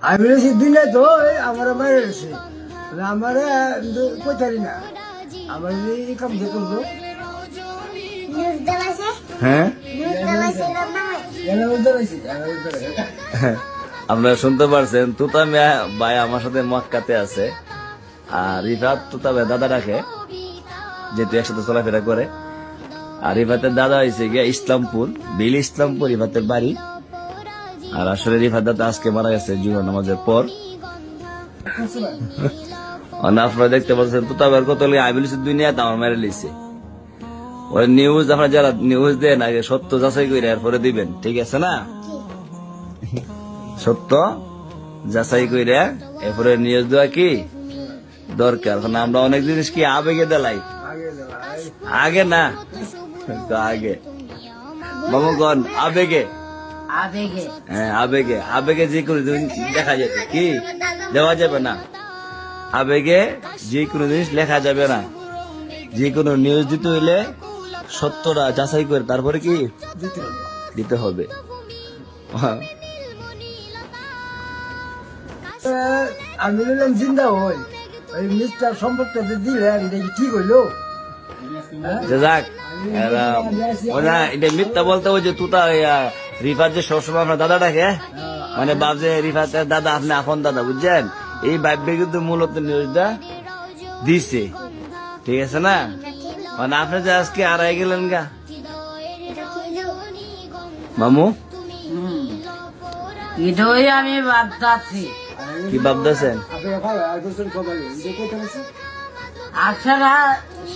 আমি বলেছি দিনে তো আমার বাইরে রয়েছে আমার কোথারি না আমার এই কাম যে করলো হ্যাঁ আপনারা শুনতে পারছেন তুতা মিয়া ভাই আমার সাথে মক্কাতে আছে আর রিফাত তুতা ভাই দাদা রাখে যেহেতু একসাথে চলাফেরা করে আর রিফাতের দাদা হয়েছে গিয়া ইসলামপুর বিল ইসলামপুর রিফাতের বাড়ি আর আসলে রিফাত দাদা আজকে মারা গেছে জুমার নামাজের পর আপনারা দেখতে পাচ্ছেন তুতা ভাইয়ের কত আইবিল দুনিয়া আমার মেরে লিছে ওই নিউজ আপনারা যারা নিউজ দেন আগে সত্য যাচাই করে এরপরে দিবেন ঠিক আছে না সত্য যাচাই করে এরপরে নিউজ দেওয়া কি দরকার কারণ আমরা অনেক জিনিস কি আবেগে দেলাই আগে না আগে মামুগণ আবেগে হ্যাঁ আবেগে আবেগে যে কোনো জিনিস দেখা যাবে কি দেওয়া যাবে না আবেগে যে কোনো জিনিস লেখা যাবে না যে কোনো নিউজ দিতে হইলে সত্যটা যাচাই করে তারপরে কি দিতে হবে আমি বললাম জিন্দা হই ওই মিস্টার সম্পর্কটা দিলেন দেখি ঠিক হইলো যাক এটা মিথ্যা বলতে ওই যে তুতা রিফাত যে সবসময় আপনার দাদা ডাকে মানে বাপ যে রিফাতের দাদা আপনি আপন দাদা বুঝছেন এই ভাববে কিন্তু মূলত নিউজটা দিছে ঠিক আছে না মানে আপনি যে আজকে আড়াই গেলেন গা মামু এটাই আমি ভাবতাছি কি ভাবতেছেন আসলে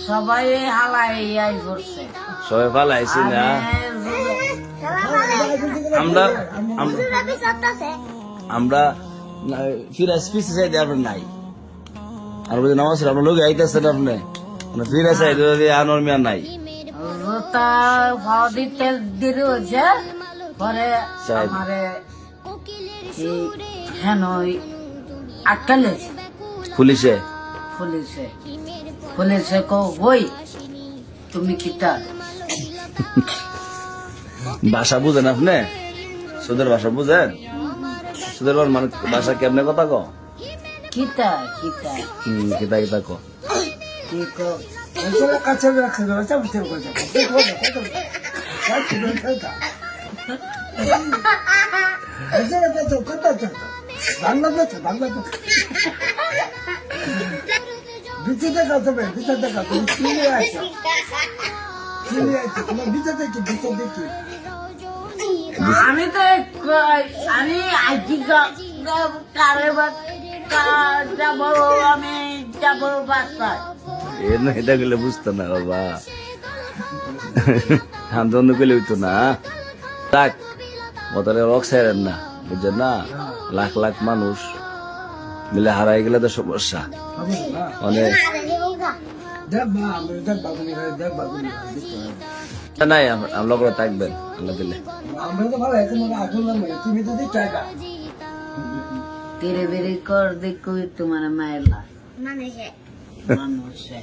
সবাই হালাই পড়ছে সবাই ভালো আইসি না আমরা আমরা ফিরাজ পিছিয়ে চাইতে আপনার নাই আর বলছি নামাজ আপনার লোক আইতেছেন আপনি ফিরে চাইতে আনোর মিয়া নাই দিতে দেরি হয়েছে পরে আমারে হেন আটকালে পুলিশে পুলিশে পুলিশে কই তুমি কিতা ভাষা বুঝেন আপনি সুদের ভাষা বুঝেন সুদের মানে ভাষা কেমনে কথা কো কিতা কিতা কিতা কিতা কো কাছে রাখা বাংলা বাংলা বিচেতে কাছে বিচেতে কাছে চিনে আছে চিনে আছে তোমার বিচেতে কি বিচেতে কি আমি তো আমি আইটি কারে যাবো আমি যাবো বাসায় এটা গেলে বুঝতো না বাবা আন্দোলন করলে হইতো না থাক বদলে রক সাইরেন না বুঝছেন না লাখ লাখ মানুষ মিলে হারাই গেলে তো সমস্যা অনেক নাই আমরা করে থাকবেন আল্লাহ দিলে আমরা তো ভালো এখন তুমি তো টাকা তেরে বেরে কর দেখো তোমার মায়ের মানুষে